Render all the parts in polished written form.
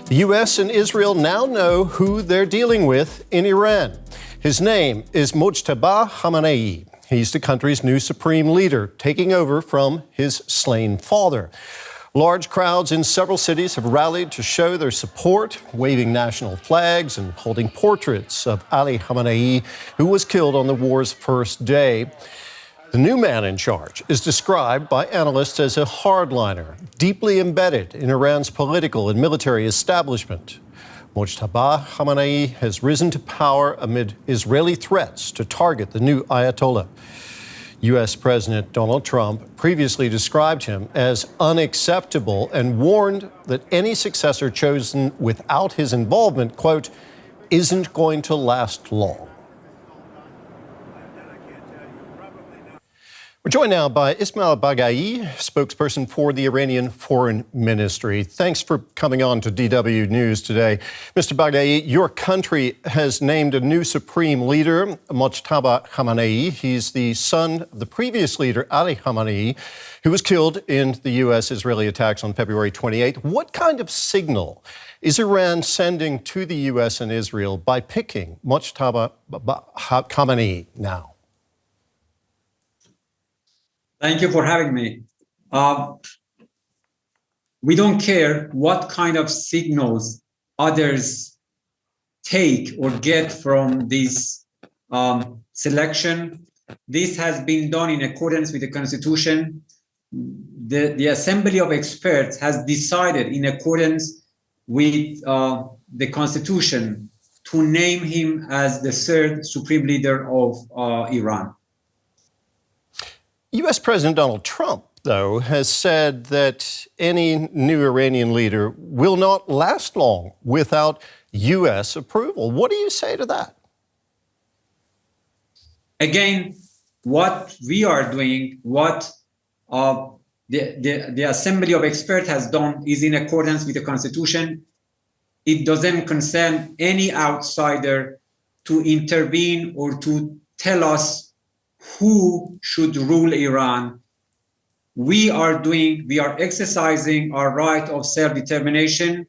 The U.S. and Israel now know who they're dealing with in Iran. His name is Mojtaba Khamenei. He's the country's new supreme leader, taking over from his slain father. Large crowds in several cities have rallied to show their support, waving national flags and holding portraits of Ali Khamenei, who was killed on the war's first day. The new man in charge is described by analysts as a hardliner, deeply embedded in Iran's political and military establishment. Mojtaba Khamenei has risen to power amid Israeli threats to target the new Ayatollah. U.S. President Donald Trump previously described him as unacceptable and warned that any successor chosen without his involvement, quote, isn't going to last long. We're joined now by Esmail Baghaei, spokesperson for the Iranian Foreign Ministry. Thanks for coming on to DW News today. Mr. Baghaei, your country has named a new supreme leader, Mojtaba Khamenei. He's the son of the previous leader, Ali Khamenei, who was killed in the U.S.-Israeli attacks on February 28. What kind of signal is Iran sending to the U.S. and Israel by picking Mojtaba Khamenei now? Thank you for having me. We don't care what kind of signals others take or get from this selection. This has been done in accordance with the Constitution. The Assembly of Experts has decided in accordance with the Constitution to name him as the third Supreme Leader of Iran. U.S. President Donald Trump, though, has said that any new Iranian leader will not last long without U.S. approval. What do you say to that? Again, what we are doing, what the Assembly of Experts has done is in accordance with the Constitution. It doesn't concern any outsider to intervene or to tell us who should rule Iran. We are exercising our right of self-determination.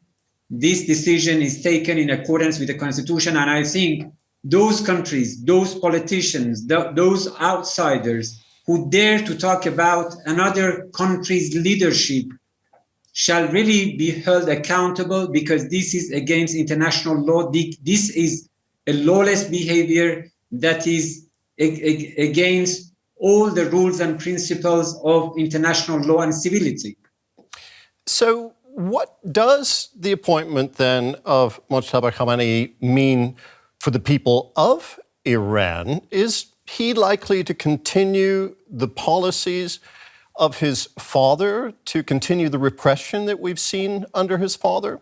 This decision is taken in accordance with the Constitution, and I think those countries, those politicians, those outsiders who dare to talk about another country's leadership shall really be held accountable, because this is against international law. This is a lawless behavior that is against all the rules and principles of international law and civility. So what does the appointment then of Mojtaba Khamenei mean for the people of Iran? Is he likely to continue the policies of his father, to continue the repression that we've seen under his father?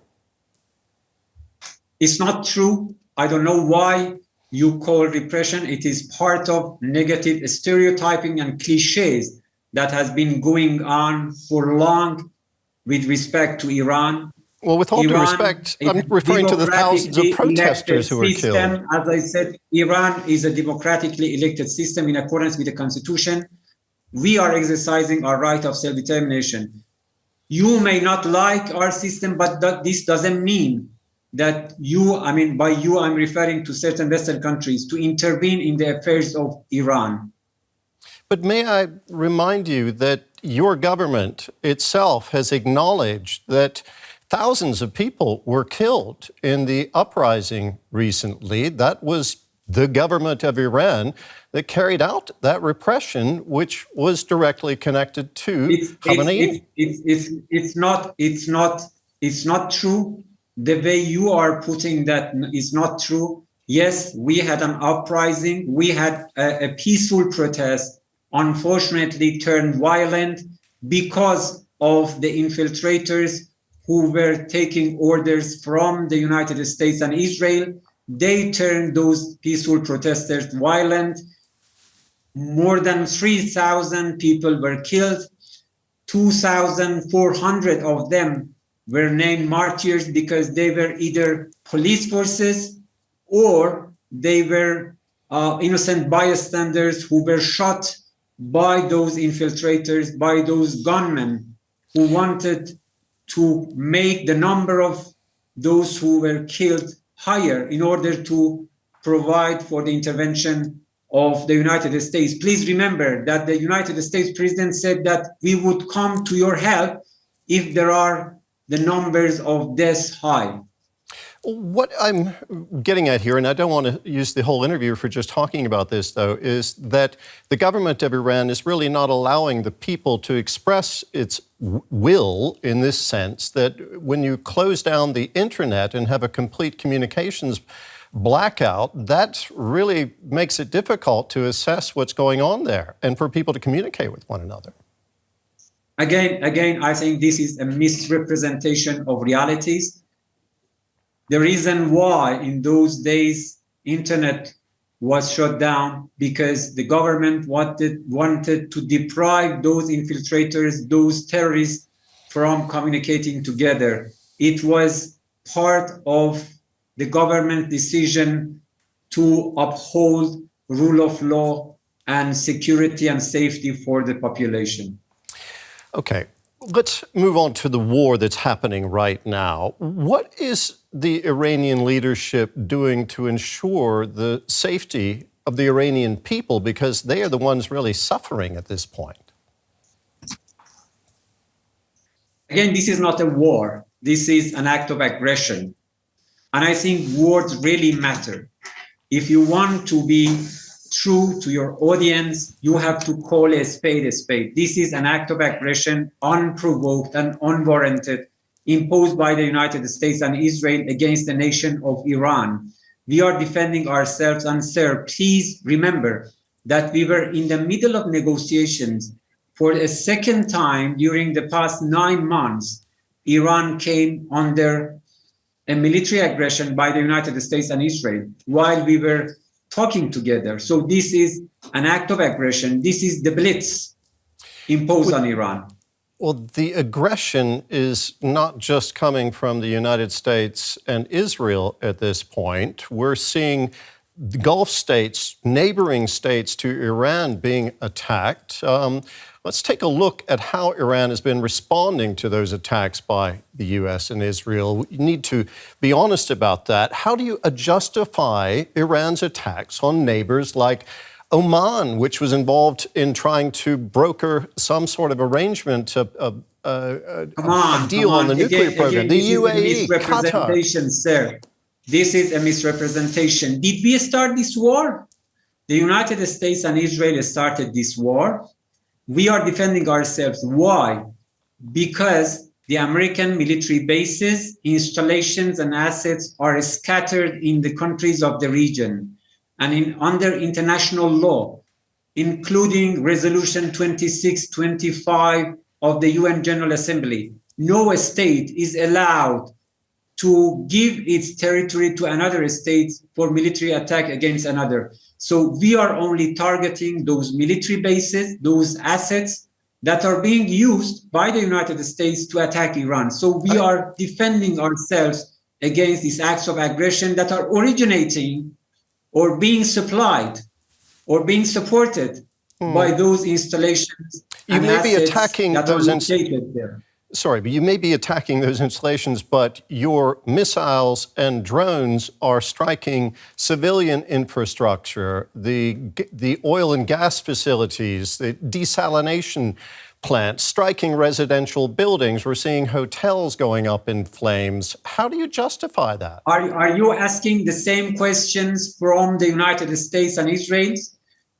It's not true. I don't know why you call repression. It is part of negative stereotyping and cliches that has been going on for long with respect to Iran. Well, with all due respect, I'm referring to the thousands of protesters who were killed. As I said, Iran is a democratically elected system in accordance with the Constitution. We are exercising our right of self-determination. You may not like our system, but this doesn't mean that by you, I'm referring to certain Western countries, to intervene in the affairs of Iran. But may I remind you that your government itself has acknowledged that thousands of people were killed in the uprising recently. That was the government of Iran that carried out that repression, which was directly connected to Khamenei. It's not true. The way you are putting that is not true. Yes, we had an uprising. We had a peaceful protest, unfortunately turned violent because of the infiltrators who were taking orders from the United States and Israel. They turned those peaceful protesters violent. More than 3,000 people were killed. 2,400 of them were named martyrs because they were either police forces or they were innocent bystanders who were shot by those infiltrators, by those gunmen who wanted to make the number of those who were killed higher in order to provide for the intervention of the United States. Please remember that the United States president said that we would come to your help if there are the numbers of deaths high. What I'm getting at here, and I don't want to use the whole interview for just talking about this, though, is that the government of Iran is really not allowing the people to express its will in this sense that when you close down the internet and have a complete communications blackout, that really makes it difficult to assess what's going on there and for people to communicate with one another. Again, I think this is a misrepresentation of realities. The reason why in those days internet was shut down because the government wanted to deprive those infiltrators, those terrorists from communicating together. It was part of the government decision to uphold rule of law and security and safety for the population. Okay, let's move on to the war that's happening right now. What is the Iranian leadership doing to ensure the safety of the Iranian people, because they are the ones really suffering at this point? Again, this is not a war. This is an act of aggression. And I think words really matter. If you want to be true to your audience, you have to call a spade a spade. This is an act of aggression, unprovoked and unwarranted, imposed by the United States and Israel against the nation of Iran. We are defending ourselves. And sir, please remember that we were in the middle of negotiations for a second time during the past 9 months. Iran came under a military aggression by the United States and Israel while we were talking together. So this is an act of aggression. This is the blitz imposed on Iran. Well, the aggression is not just coming from the United States and Israel at this point. We're seeing the Gulf states, neighboring states to Iran, being attacked. Let's take a look at how Iran has been responding to those attacks by the U.S. and Israel. You need to be honest about that. How do you justify Iran's attacks on neighbors like Oman, which was involved in trying to broker some sort of arrangement, a deal on the nuclear program? The UAE, Qatar. Sir. This is a misrepresentation. Did we start this war? The United States and Israel started this war. We are defending ourselves. Why? Because the American military bases, installations, and assets are scattered in the countries of the region. And under international law, including Resolution 2625 of the UN General Assembly, no state is allowed to give its territory to another state for military attack against another. So we are only targeting those military bases, those assets that are being used by the United States to attack Iran. So we are defending ourselves against these acts of aggression that are originating or being supplied or being supported by those installations. You may be attacking those installations there. Sorry, but you may be attacking those installations, but your missiles and drones are striking civilian infrastructure, the oil and gas facilities, the desalination plants, striking residential buildings. We're seeing hotels going up in flames. How do you justify that? Are you asking the same questions from the United States and Israel?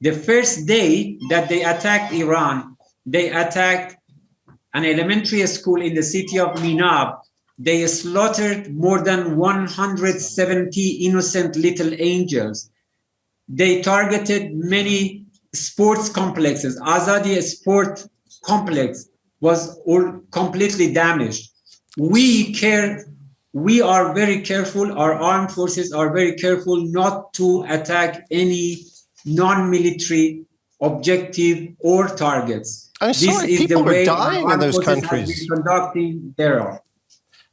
The first day that they attacked Iran, they attacked an elementary school in the city of Minab. They slaughtered more than 170 innocent little angels. They targeted many sports complexes. Azadi Sport Complex was all completely damaged. We are very careful, our armed forces are very careful not to attack any non-military objective or targets. I'm sorry, people are dying in those countries. Conducting terror.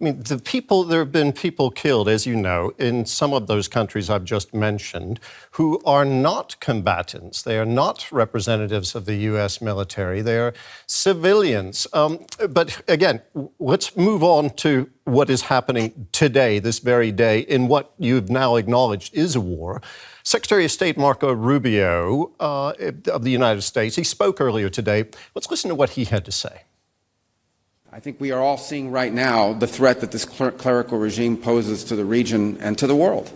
I mean, there have been people killed, as you know, in some of those countries I've just mentioned, who are not combatants. They are not representatives of the U.S. military. They are civilians. But again, let's move on to what is happening today, this very day, in what you've now acknowledged is a war. Secretary of State Marco Rubio of the United States, he spoke earlier today. Let's listen to what he had to say. I think we are all seeing right now the threat that this clerical regime poses to the region and to the world.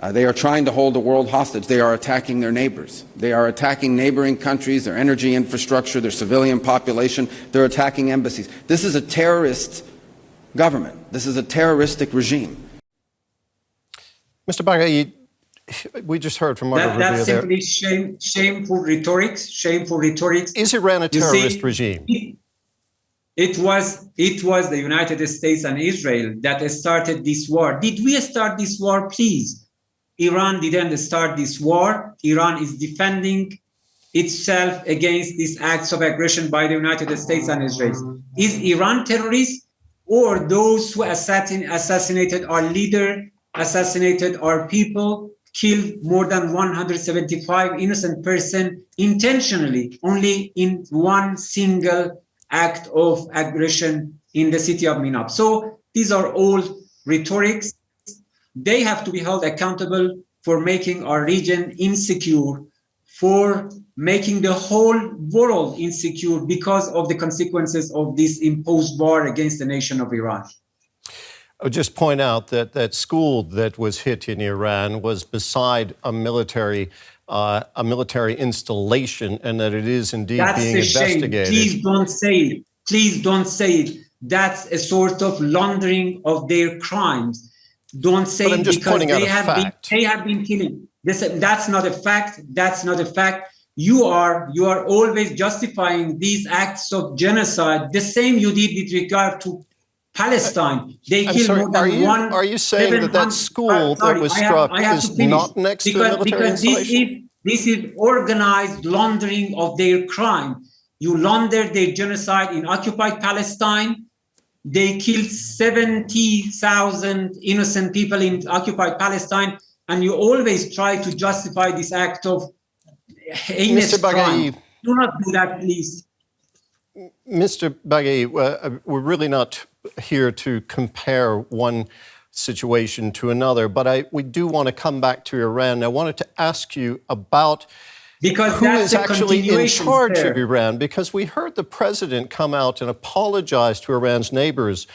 They are trying to hold the world hostage. They are attacking their neighbors. They are attacking neighboring countries, their energy infrastructure, their civilian population. They're attacking embassies. This is a terrorist government. This is a terroristic regime. Mr. Baghaei, we just heard from Marco Rubio That's simply shameful rhetoric. Shameful rhetoric. Is Iran a terrorist regime? It was the United States and Israel that started this war. Did we start this war? Please. Iran didn't start this war. Iran is defending itself against these acts of aggression by the United States and Israel. Is Iran terrorist, or those who assassinated our leader, assassinated our people, killed more than 175 innocent persons intentionally, only in one single act of aggression in the city of Minab? So these are all rhetorics. They have to be held accountable for making our region insecure, for making the whole world insecure because of the consequences of this imposed war against the nation of Iran. I would just point out that that school that was hit in Iran was beside a military installation, and that it is indeed being investigated. Please don't say it. Please don't say it. That's a sort of laundering of their crimes. Don't say it because they have been killing. That's not a fact. That's not a fact. You are always justifying these acts of genocide, the same you did with regard to Palestine. They killed more than one. Are you saying that school that was struck is not next to a military installation? This is organized laundering of their crime. You launder their genocide in occupied Palestine. They killed 70,000 innocent people in occupied Palestine, and you always try to justify this act of heinous crime. Do not do that, please. Mr. Baghaei, we're really not here to compare one situation to another, but we do want to come back to Iran. I wanted to ask you about who is actually in charge of Iran, because we heard the president come out and apologize to Iran's neighbors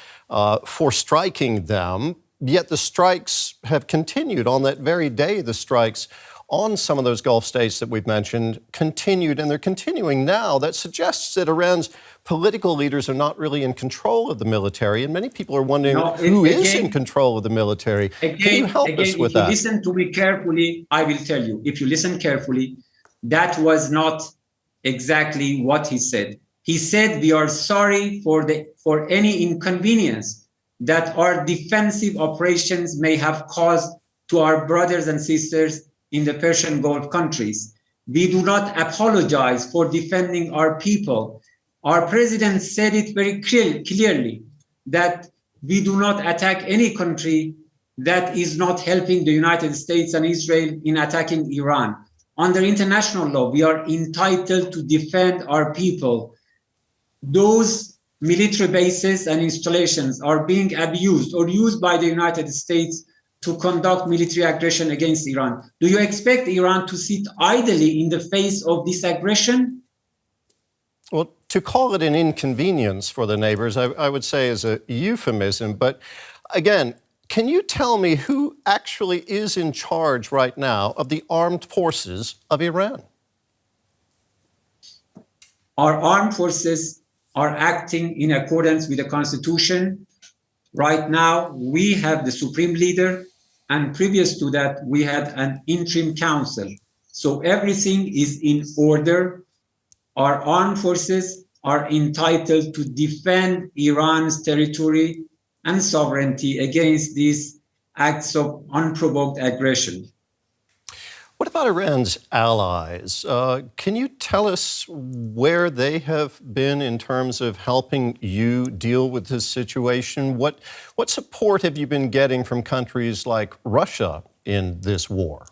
for striking them, yet the strikes have continued. On that very day, the strikes on some of those Gulf states that we've mentioned continued, and they're continuing now. That suggests that Iran's political leaders are not really in control of the military, and many people are wondering who is in control of the military. Can you help us with that? If you listen to me carefully, I will tell you. If you listen carefully, that was not exactly what he said. He said, we are sorry for any inconvenience that our defensive operations may have caused to our brothers and sisters in the Persian Gulf countries. We do not apologize for defending our people. Our president said it very clearly that we do not attack any country that is not helping the United States and Israel in attacking Iran. Under international law, we are entitled to defend our people. Those military bases and installations are being abused or used by the United States to conduct military aggression against Iran. Do you expect Iran to sit idly in the face of this aggression? Well, to call it an inconvenience for the neighbors, I would say is a euphemism. But again, can you tell me who actually is in charge right now of the armed forces of Iran? Our armed forces are acting in accordance with the Constitution. Right now, we have the supreme leader, and previous to that, we had an interim council. So everything is in order. Our armed forces are entitled to defend Iran's territory and sovereignty against these acts of unprovoked aggression. What about Iran's allies? Can you tell us where they have been in terms of helping you deal with this situation? What support have you been getting from countries like Russia in this war?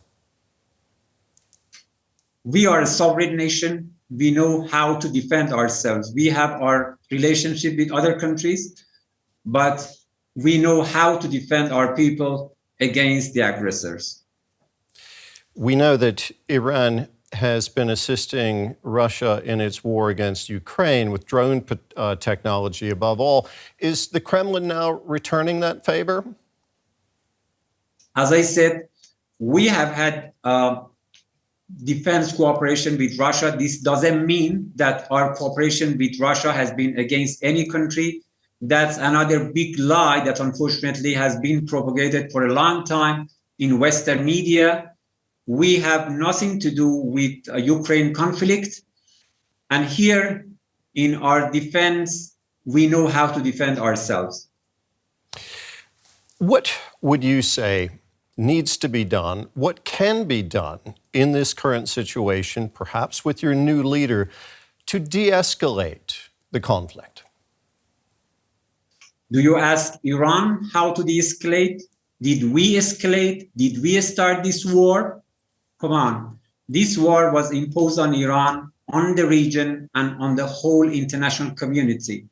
We are a sovereign nation. We know how to defend ourselves. We have our relationship with other countries, but we know how to defend our people against the aggressors. We know that Iran has been assisting Russia in its war against Ukraine with drone technology above all. Is the Kremlin now returning that favor? As I said, we have had defense cooperation with Russia. This doesn't mean that our cooperation with Russia has been against any country. That's another big lie that unfortunately has been propagated for a long time in Western media. We have nothing to do with Ukraine conflict. And here in our defense, we know how to defend ourselves. What would you say needs to be done? What can be done in this current situation, perhaps with your new leader, to de-escalate the conflict? Do you ask Iran how to de-escalate? Did we escalate? Did we start this war? Come on. This war was imposed on Iran, on the region, and on the whole international community.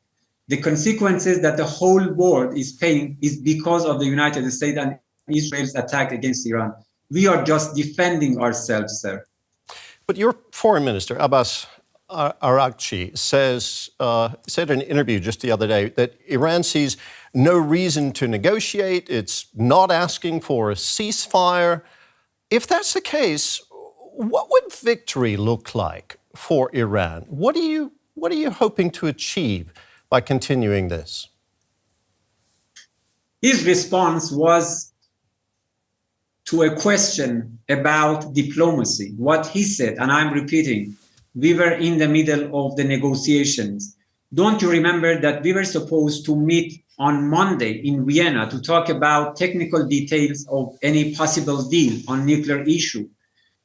The consequences that the whole world is paying is because of the United States and Israel's attack against Iran. We are just defending ourselves, sir. But your foreign minister, Abbas Araghchi, said in an interview just the other day that Iran sees no reason to negotiate. It's not asking for a ceasefire. If that's the case, what would victory look like for Iran? What are you hoping to achieve by continuing this? His response was to a question about diplomacy. What he said, and I'm repeating, we were in the middle of the negotiations. Don't you remember that we were supposed to meet on Monday in Vienna to talk about technical details of any possible deal on nuclear issue?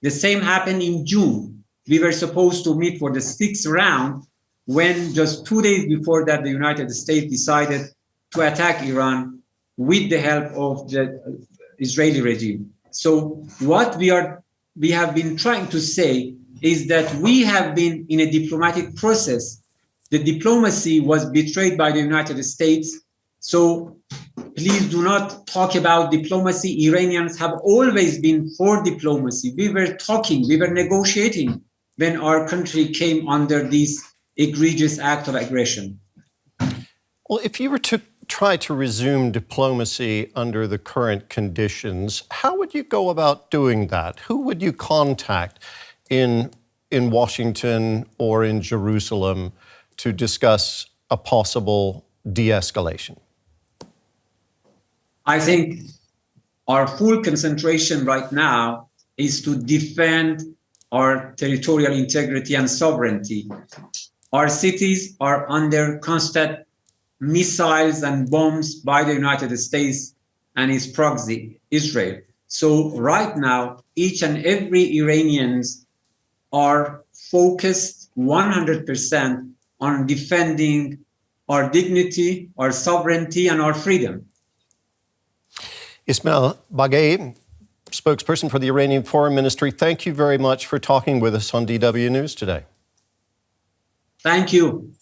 The same happened in June. We were supposed to meet for the 6th round when just 2 days before that, the United States decided to attack Iran with the help of the Israeli regime. So what we have been trying to say is that we have been in a diplomatic process. The diplomacy was betrayed by the United States. So please do not talk about diplomacy. Iranians have always been for diplomacy. We were talking, we were negotiating when our country came under this egregious act of aggression. Well, if you were to try to resume diplomacy under the current conditions, how would you go about doing that? Who would you contact in Washington or in Jerusalem to discuss a possible de-escalation? I think our full concentration right now is to defend our territorial integrity and sovereignty. Our cities are under constant missiles and bombs by the United States and its proxy, Israel. So right now, each and every Iranians are focused 100% on defending our dignity, our sovereignty, and our freedom. Esmail Baghaei, spokesperson for the Iranian Foreign Ministry, thank you very much for talking with us on DW News today. Thank you.